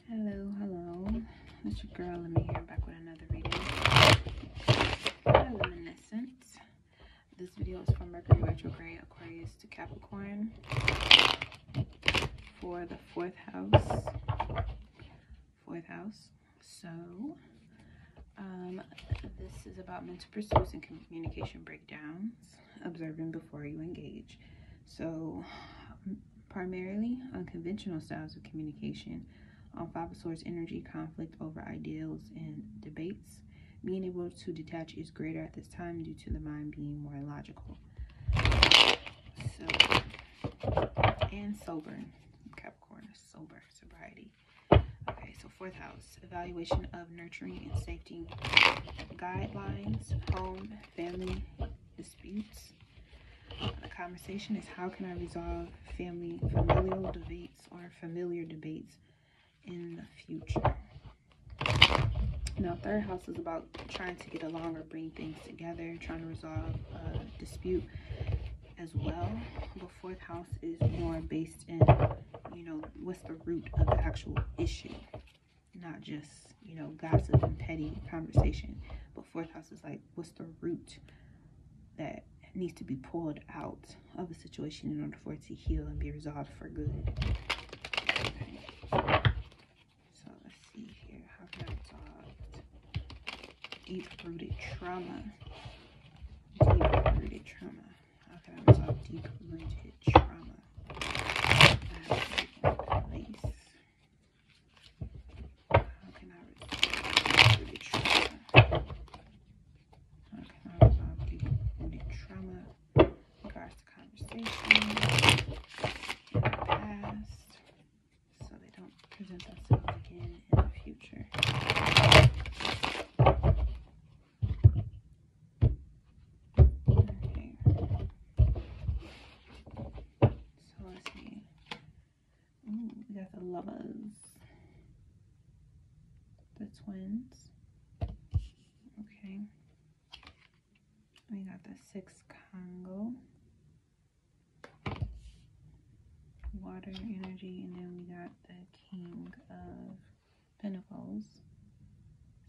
Hello. It's your girl, Lemmy here, back with another reading. Luminescent. This video is from Mercury retrograde, Aquarius to Capricorn for the fourth house. So, this is about mental pursuits and communication breakdowns, observing before you engage. So, primarily unconventional styles of communication. On Five of Swords energy, conflict over ideals and debates. Being able to detach is greater at this time due to the mind being more logical. So, and sober. Capricorn is sobriety. Okay, so fourth house, evaluation of nurturing and safety guidelines, home, family disputes. The conversation is how can I resolve familial debates or familiar debates in the future. Now, third house is about trying to get along or bring things together, trying to resolve a dispute as well. But fourth house is more based in, what's the root of the actual issue, not just, gossip and petty conversation. But fourth house is like, what's the root that needs to be pulled out of a situation in order for it to heal and be resolved for good. Okay. So let's see here. How can I resolve deep-rooted trauma? How can I resolve deep-rooted trauma? How can I resolve deep-rooted trauma? In regards to conversation in the past, so they don't present themselves again in the future. Okay. So let's see. Ooh, we got the lovers. The twins. Okay. We got the six Congo. Water energy, and then we got the King of Pentacles,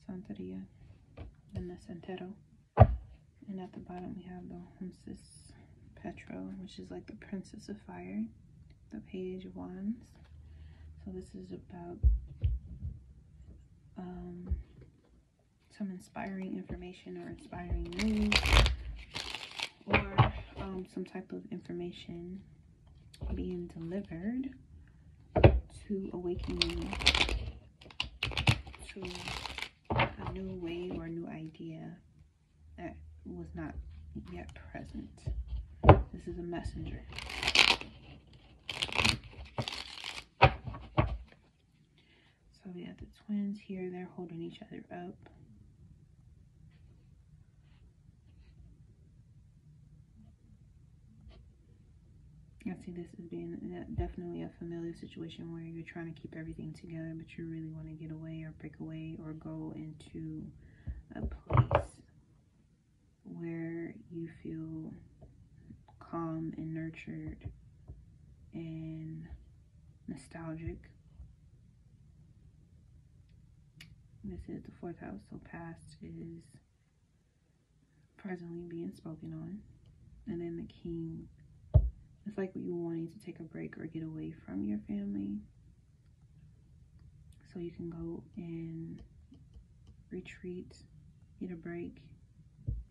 Santeria, and the Santero. And at the bottom we have the Princess Pietro, which is like the Princess of Fire, the Page of Wands. So this is about some inspiring information or inspiring news, or some type of information being delivered to awaken you to a new way or a new idea that was not yet present. This is a messenger. So we have the twins here. They're holding each other up. I see this as being definitely a familiar situation where you're trying to keep everything together, but you really want to get away or break away or go into a place where you feel calm and nurtured and nostalgic. This is the fourth house, so past is presently being spoken on. And then the king, it's like you wanting to take a break or get away from your family, so you can go and retreat, get a break,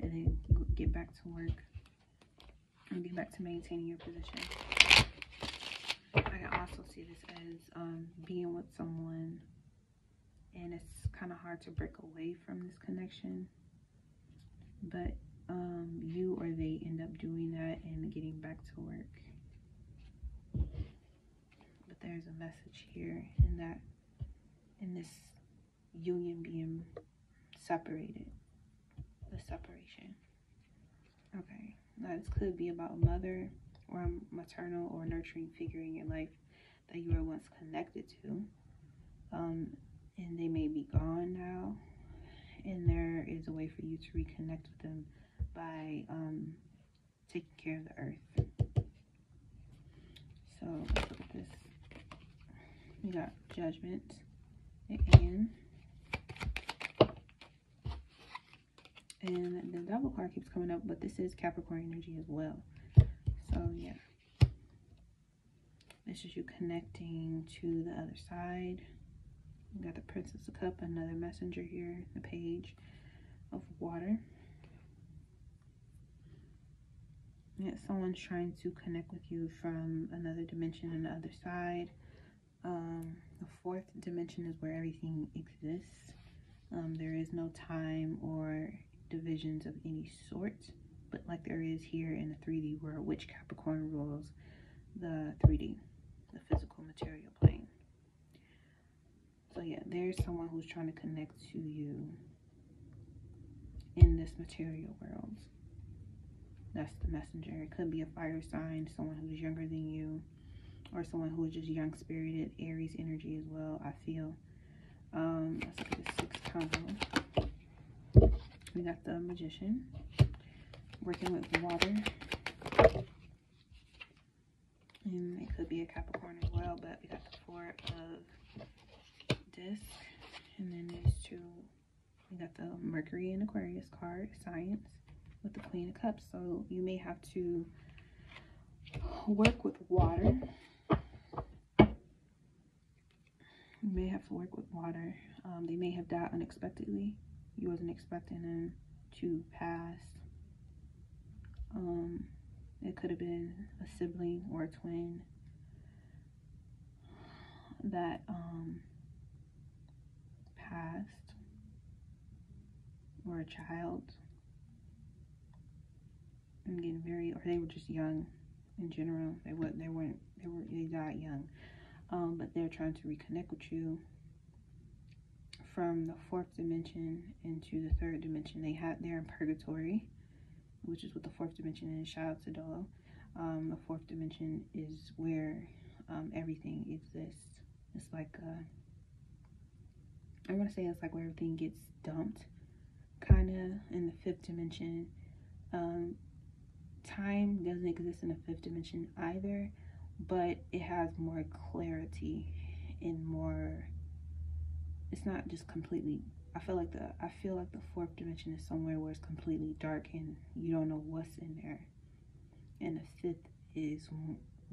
and then get back to work and get back to maintaining your position. I can also see this as being with someone, and it's kind of hard to break away from this connection, but you or they end up doing that and getting back to work. But there's a message here in this union being separated, the separation. Okay, now this could be about a mother or a maternal or nurturing figure in your life that you were once connected to, and they may be gone now, and there is a way for you to reconnect with them by taking care of the earth. So let's look at this. We got Judgment, and the Devil card keeps coming up, but this is Capricorn energy as well. So yeah, this is you connecting to the other side. You got the Princess of Cups, another messenger here, the Page of Water. Yeah, someone's trying to connect with you from another dimension on the other side. The fourth dimension is where everything exists. There is no time or divisions of any sort, but like there is here in the 3D world, which Capricorn rules the 3D, the physical material plane. So yeah, there's someone who's trying to connect to you in this material world. That's the messenger. It could be a fire sign, someone who's younger than you, or someone who is just young-spirited, Aries energy as well, I feel. Let's look at the sixth combo. We got the Magician, working with water. And it could be a Capricorn as well, but we got the Four of Discs. And then these two, we got the Mercury and Aquarius card, Science, with the Queen of Cups. So you may have to work with water. You may have to work with water. They may have died unexpectedly. You wasn't expecting them to pass. It could have been a sibling or a twin that passed, or a child. I'm getting very, or they were just young in general. They died young. But they're trying to reconnect with you from the fourth dimension into the third dimension. They're in purgatory, which is what the fourth dimension is. Shout out to Dolo. The fourth dimension is where everything exists. It's like I'm gonna say it's like where everything gets dumped, kind of. In the fifth dimension, time doesn't exist in the fifth dimension either, but it has more clarity and more. It's not just completely. I feel like the fourth dimension is somewhere where it's completely dark and you don't know what's in there, and the fifth is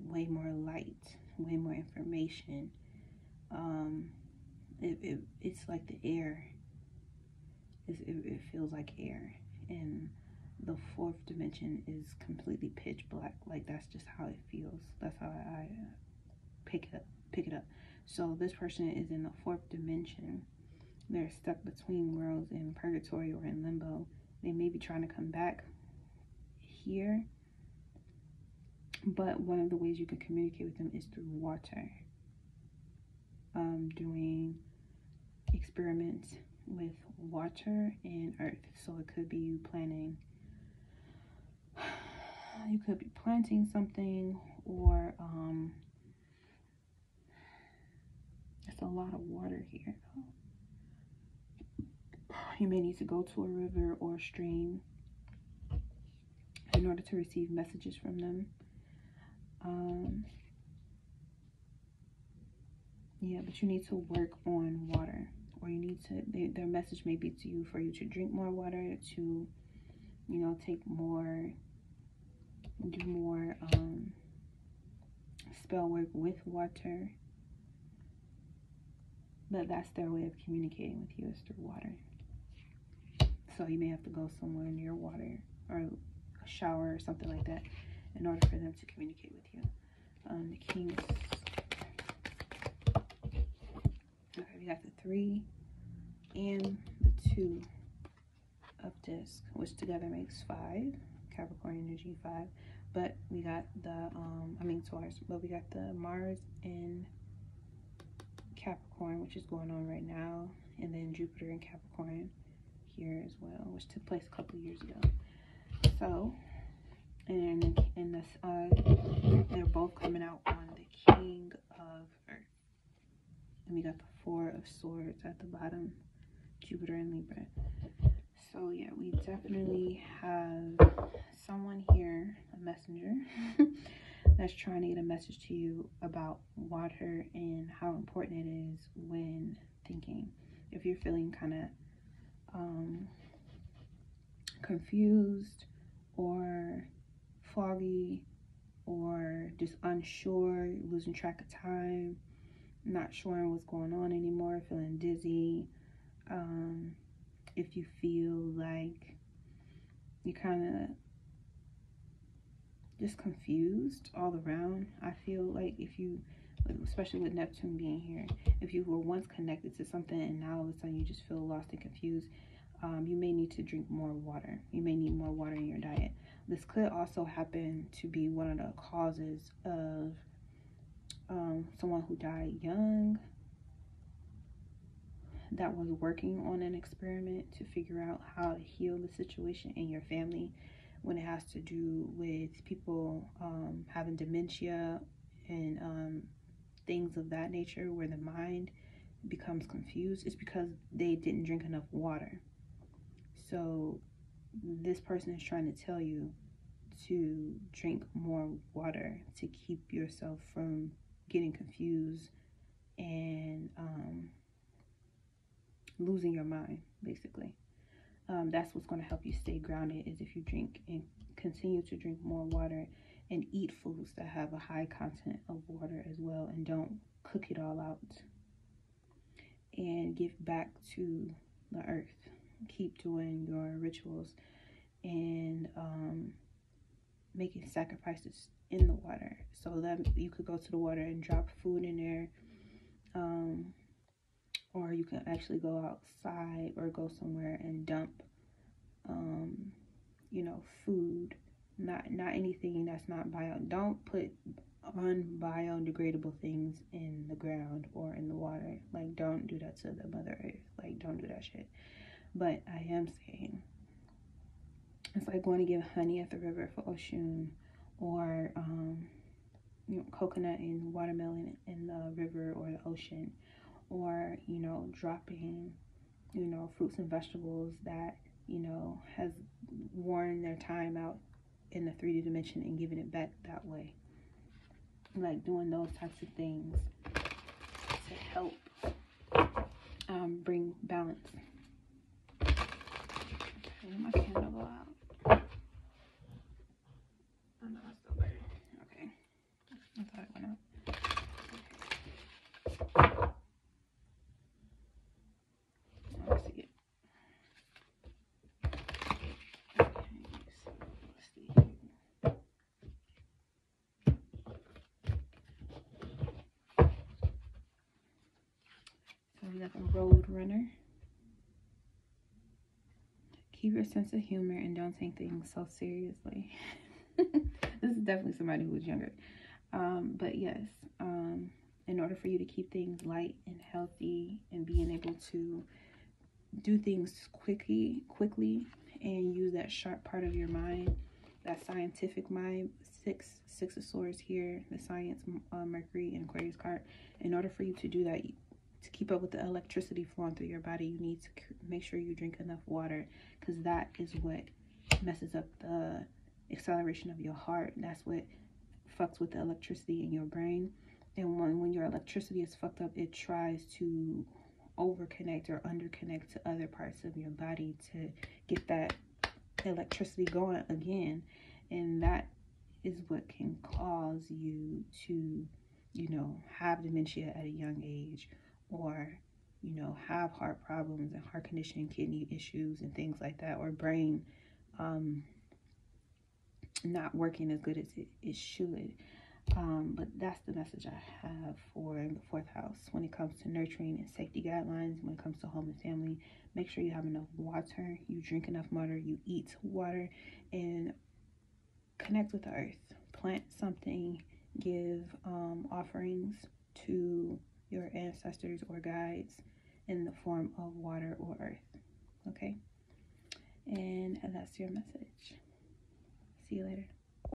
way more light, way more information. It's like the air. It feels like air, and the fourth dimension is completely pitch black. Like, that's just how it feels. That's how I pick it up. So this person is in the fourth dimension. They're stuck between worlds, in purgatory or in limbo. They may be trying to come back here, but one of the ways you can communicate with them is through water. Doing experiments with water and earth. So it could be you planting. You could be planting something, or it's a lot of water here. You may need to go to a river or a stream in order to receive messages from them. Yeah, but you need to work on water, or you need to, their message may be to you for you to drink more water, to, take more, do more spell work with water. But that's their way of communicating with you, is through water. So you may have to go somewhere near water, or a shower or something like that, in order for them to communicate with you. The King. Okay, we got the 3 and the 2 of disc, which together makes 5. Capricorn energy 5. But we got the Taurus, but we got the Mars in Capricorn, which is going on right now, and then Jupiter in Capricorn here as well, which took place a couple of years ago. So, and in this, they're both coming out on the King of Earth, and we got the 4 of Swords at the bottom, Jupiter and Libra. So yeah, we definitely have someone here, a messenger, that's trying to get a message to you about water and how important it is when thinking. If you're feeling kind of confused or foggy or just unsure, losing track of time, not sure what's going on anymore, feeling dizzy, if you feel like you're kind of just confused all around. I feel like if you, especially with Neptune being here, if you were once connected to something and now all of a sudden you just feel lost and confused, you may need to drink more water. You may need more water in your diet. This could also happen to be one of the causes of someone who died young that was working on an experiment to figure out how to heal the situation in your family when it has to do with people having dementia and things of that nature where the mind becomes confused. It's because they didn't drink enough water. So this person is trying to tell you to drink more water to keep yourself from getting confused and losing your mind, basically. That's what's going to help you stay grounded, is if you drink and continue to drink more water and eat foods that have a high content of water as well, and don't cook it all out, and give back to the earth. Keep doing your rituals and making sacrifices in the water, so that you could go to the water and drop food in there, or you can actually go outside or go somewhere and dump you know, food, not anything that's not don't put unbiodegradable things in the ground or in the water. Like, don't do that to the Mother Earth. Like, don't do that shit. But I am saying, it's like going to give honey at the river for Oshun, or you know, coconut and watermelon in the river or the ocean, or, you know, dropping, you know, fruits and vegetables that, you know, has worn their time out in the 3D dimension and giving it back that way. Like doing those types of things to help bring balance. Okay, my candle go out. Oh no, it's still burning. Okay, I thought it went out. Let's see it. We got the Road Runner. Keep your sense of humor and don't take things so seriously. This is definitely somebody who was younger. But yes, in order for you to keep things light and healthy and being able to do things quickly and use that sharp part of your mind, that scientific mind, six of swords here, the science, Mercury and Aquarius card. In order for you to do that, to keep up with the electricity flowing through your body, you need to make sure you drink enough water, because that is what messes up the acceleration of your heart. That's what fucks with the electricity in your brain. And when your electricity is fucked up, it tries to overconnect or underconnect to other parts of your body to get that electricity going again. And that is what can cause you to, you know, have dementia at a young age, or, you know, have heart problems and heart condition, kidney issues and things like that, or brain not working as good as it should. But that's the message I have for the 4th house when it comes to nurturing and safety guidelines. When it comes to home and family, make sure you have enough water, you drink enough water, you eat water, and connect with the earth. Plant something, give offerings to your ancestors or guides in the form of water or earth. Okay, and that's your message. See you later.